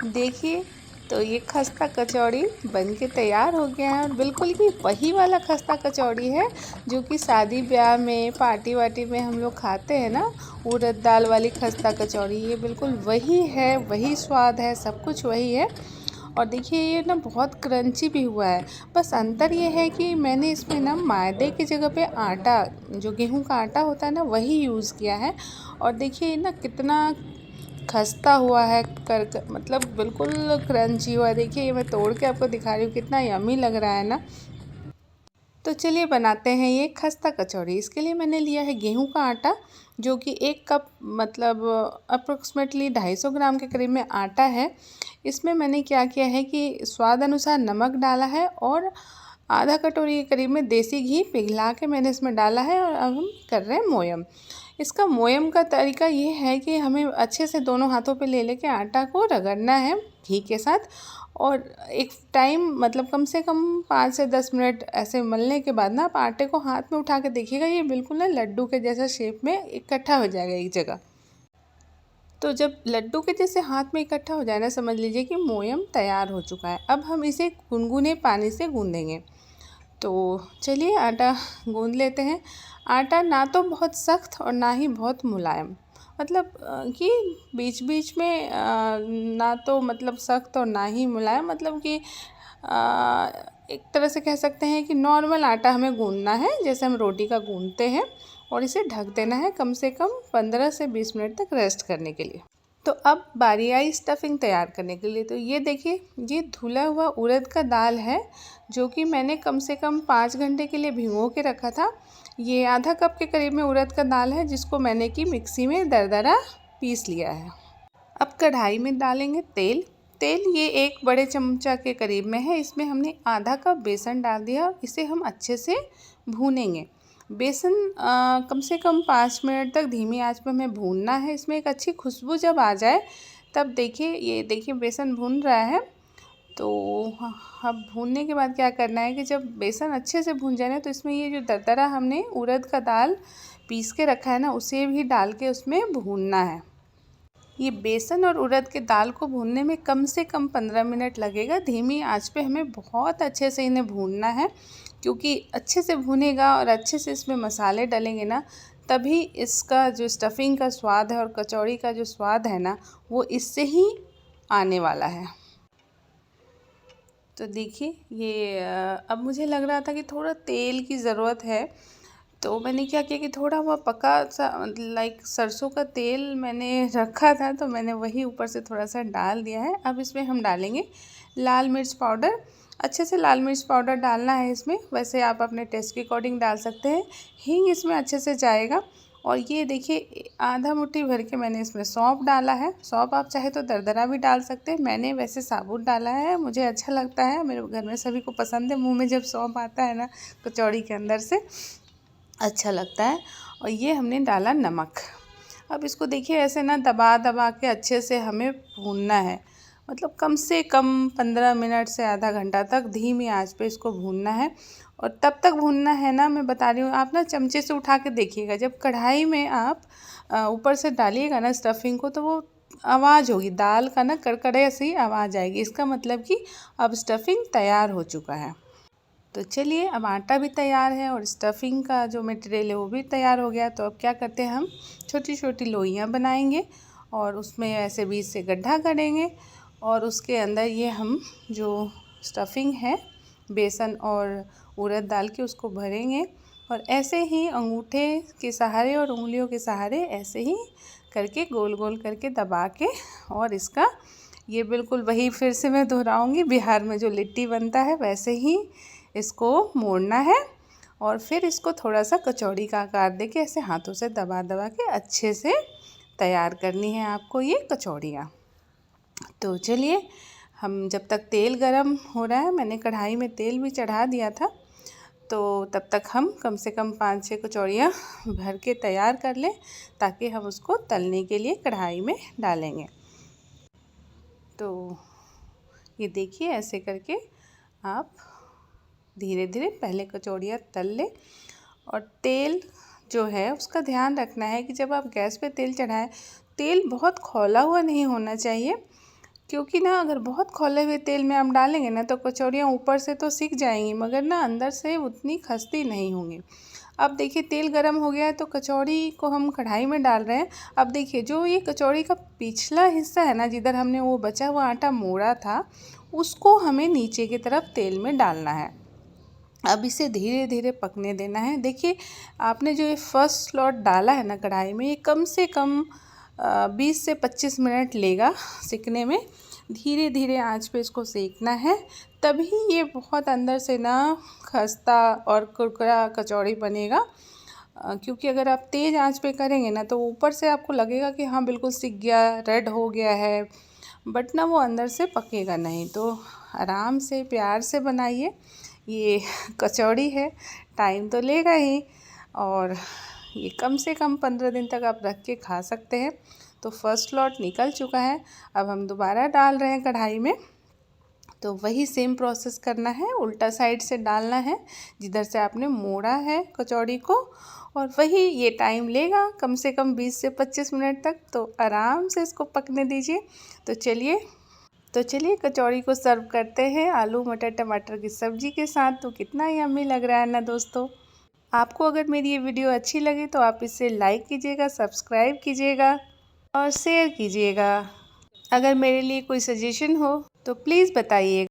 देखिए, तो ये खस्ता कचौड़ी बन के तैयार हो गया है और बिल्कुल ही वही वाला खस्ता कचौड़ी है जो कि शादी ब्याह में पार्टी वार्टी में हम लोग खाते हैं ना। उड़द दाल वाली खस्ता कचौड़ी ये बिल्कुल वही है, वही स्वाद है, सब कुछ वही है। और देखिए ये ना बहुत क्रंची भी हुआ है। बस अंतर ये है कि मैंने इसमें ना मैदे की जगह पे आटा, जो गेहूं का आटा होता है ना, वही यूज़ किया है। और देखिए ना कितना खस्ता हुआ है, मतलब बिल्कुल क्रंची हुआ है। देखिए ये मैं तोड़ के आपको दिखा रही हूँ, कितना यम्मी लग रहा है ना। तो चलिए बनाते हैं ये खस्ता कचौड़ी। इसके लिए मैंने लिया है गेहूं का आटा, जो कि 1 कप मतलब अप्रोक्सीमेटली 250 ग्राम के करीब में आटा है। इसमें मैंने क्या किया है कि स्वाद अनुसार नमक डाला है और आधा कटोरी के करीब में देसी घी पिघला के मैंने इसमें डाला है। और अब हम कर रहे हैं मोयम। इसका मोयम का तरीका ये है कि हमें अच्छे से दोनों हाथों पे ले लेके आटा को रगड़ना है घी के साथ। और एक टाइम मतलब कम से कम 5 से 10 मिनट ऐसे मलने के बाद ना आप आटे को हाथ में उठा के देखिएगा, ये बिल्कुल ना लड्डू के जैसा शेप में इकट्ठा हो जाएगा एक जगह। तो जब लड्डू के जैसे हाथ में इकट्ठा हो जाए ना, समझ लीजिए कि मोयम तैयार हो चुका है। अब हम इसे गुनगुने पानी से गूँधेंगे। तो चलिए आटा गूँध लेते हैं। आटा ना तो बहुत सख्त और ना ही बहुत मुलायम, मतलब कि बीच बीच में, ना तो मतलब सख्त और ना ही मुलायम, मतलब कि एक तरह से कह सकते हैं कि नॉर्मल आटा हमें गूँधना है जैसे हम रोटी का गूँधते हैं। और इसे ढक देना है कम से कम 15 से 20 मिनट तक रेस्ट करने के लिए। तो अब बारी आई स्टफिंग तैयार करने के लिए। तो ये देखिए, ये धुला हुआ उड़द का दाल है जो कि मैंने कम से कम 5 घंटे के लिए भिगो के रखा था। ये आधा कप के करीब में उड़द का दाल है जिसको मैंने कि मिक्सी में दरदरा पीस लिया है। अब कढ़ाई में डालेंगे तेल। तेल ये 1 बड़े चमचा के करीब में है। इसमें हमने आधा कप बेसन डाल दिया और इसे हम अच्छे से भूनेंगे। बेसन कम से कम 5 मिनट तक धीमी आंच पर हमें भूनना है। इसमें एक अच्छी खुशबू जब आ जाए तब देखिए, ये देखिए बेसन भून रहा है। तो अब भूनने के बाद क्या करना है कि जब बेसन अच्छे से भून जाए ना, तो इसमें ये जो दरदरा हमने उड़द का दाल पीस के रखा है ना, उसे भी डाल के उसमें भूनना है। ये बेसन और उड़द के दाल को भूनने में कम से कम 15 मिनट लगेगा। धीमी आंच पे हमें बहुत अच्छे से इन्हें भूनना है, क्योंकि अच्छे से भुनेगा और अच्छे से इसमें मसाले डलेंगे ना, तभी इसका जो स्टफिंग का स्वाद है और कचौड़ी का जो स्वाद है ना, वो इससे ही आने वाला है। तो देखिए ये अब मुझे लग रहा था कि थोड़ा तेल की ज़रूरत है। तो मैंने क्या किया कि थोड़ा हुआ पका सा, लाइक सरसों का तेल मैंने रखा था, तो मैंने वही ऊपर से थोड़ा सा डाल दिया है। अब इसमें हम डालेंगे लाल मिर्च पाउडर। अच्छे से लाल मिर्च पाउडर डालना है इसमें। वैसे आप अपने टेस्ट के अकॉर्डिंग डाल सकते हैं। हींग इसमें अच्छे से जाएगा। और ये देखिए आधा मुट्ठी भर के मैंने इसमें सौंफ डाला है। सौंफ आप चाहे तो दरदरा भी डाल सकते हैं, मैंने वैसे साबुत डाला है, मुझे अच्छा लगता है, मेरे घर में सभी को पसंद है। मुंह में जब सौंफ आता है ना कचौड़ी के अंदर से, अच्छा लगता है। और ये हमने डाला नमक। अब इसको देखिए ऐसे ना दबा दबा के अच्छे से हमें भूनना है, मतलब कम से कम 15 मिनट से आधा घंटा तक धीमी आंच पे इसको भूनना है। और तब तक भूनना है ना, मैं बता रही हूँ, आप ना चमचे से उठा के देखिएगा, जब कढ़ाई में आप ऊपर से डालिएगा ना स्टफिंग को, तो वो आवाज़ होगी दाल का ना, कड़कड़े से ही आवाज़ आएगी। इसका मतलब कि अब स्टफिंग तैयार हो चुका है। तो चलिए अब आटा भी तैयार है और स्टफिंग का जो मटेरियल है वो भी तैयार हो गया। तो अब क्या करते हैं, हम छोटी छोटी लोइयाँ बनाएंगे और उसमें ऐसे बीच से गड्ढा करेंगे और उसके अंदर ये हम जो स्टफिंग है बेसन और उड़द दाल की, उसको भरेंगे। और ऐसे ही अंगूठे के सहारे और उंगलियों के सहारे ऐसे ही करके गोल गोल करके दबा के, और इसका ये बिल्कुल वही, फिर से मैं दोहराऊंगी, बिहार में जो लिट्टी बनता है वैसे ही इसको मोड़ना है। और फिर इसको थोड़ा सा कचौड़ी का आकार दे के ऐसे हाथों से दबा दबा के अच्छे से तैयार करनी है आपको ये कचौड़ियाँ। तो चलिए, हम जब तक तेल गरम हो रहा है, मैंने कढ़ाई में तेल भी चढ़ा दिया था, तो तब तक हम कम से कम 5-6 कचौड़ियाँ भर के तैयार कर लें, ताकि हम उसको तलने के लिए कढ़ाई में डालेंगे। तो ये देखिए ऐसे करके आप धीरे धीरे पहले कचौड़ियाँ तल लें। और तेल जो है उसका ध्यान रखना है कि जब आप गैस पे तेल चढ़ाएं, तेल बहुत खौला हुआ नहीं होना चाहिए, क्योंकि ना अगर बहुत खौले हुए तेल में हम डालेंगे ना तो कचौड़ियाँ ऊपर से तो सिक जाएंगी मगर ना अंदर से उतनी खस्ती नहीं होंगी। अब देखिए तेल गरम हो गया है तो कचौड़ी को हम कढ़ाई में डाल रहे हैं। अब देखिए जो ये कचौड़ी का पिछला हिस्सा है ना, जिधर हमने वो बचा हुआ आटा मोड़ा था, उसको हमें नीचे की तरफ तेल में डालना है। अब इसे धीरे धीरे पकने देना है। देखिए आपने जो ये फर्स्ट स्लॉट डाला है ना कढ़ाई में, ये कम से कम 20 से 25 मिनट लेगा सिकने में। धीरे धीरे आंच पे इसको सेकना है, तभी ये बहुत अंदर से ना खस्ता और कुरकुरा कचौड़ी बनेगा। क्योंकि अगर आप तेज़ आंच पे करेंगे ना तो ऊपर से आपको लगेगा कि हाँ बिल्कुल सिक गया, रेड हो गया है, बट ना वो अंदर से पकेगा नहीं। तो आराम से प्यार से बनाइए। ये कचौड़ी है, टाइम तो लेगा ही, और ये कम से कम 15 दिन तक आप रख के खा सकते हैं। तो फर्स्ट लॉट निकल चुका है, अब हम दोबारा डाल रहे हैं कढ़ाई में। तो वही सेम प्रोसेस करना है, उल्टा साइड से डालना है जिधर से आपने मोड़ा है कचौड़ी को, और वही ये टाइम लेगा कम से कम 20 से 25 मिनट तक। तो आराम से इसको पकने दीजिए। तो चलिए कचौड़ी को सर्व करते हैं आलू मटर टमाटर की सब्ज़ी के साथ। तो कितना यम्मी लग रहा है ना दोस्तों। आपको अगर मेरी ये वीडियो अच्छी लगी तो आप इसे लाइक कीजिएगा, सब्सक्राइब कीजिएगा और शेयर कीजिएगा। अगर मेरे लिए कोई सजेशन हो तो प्लीज़ बताइए।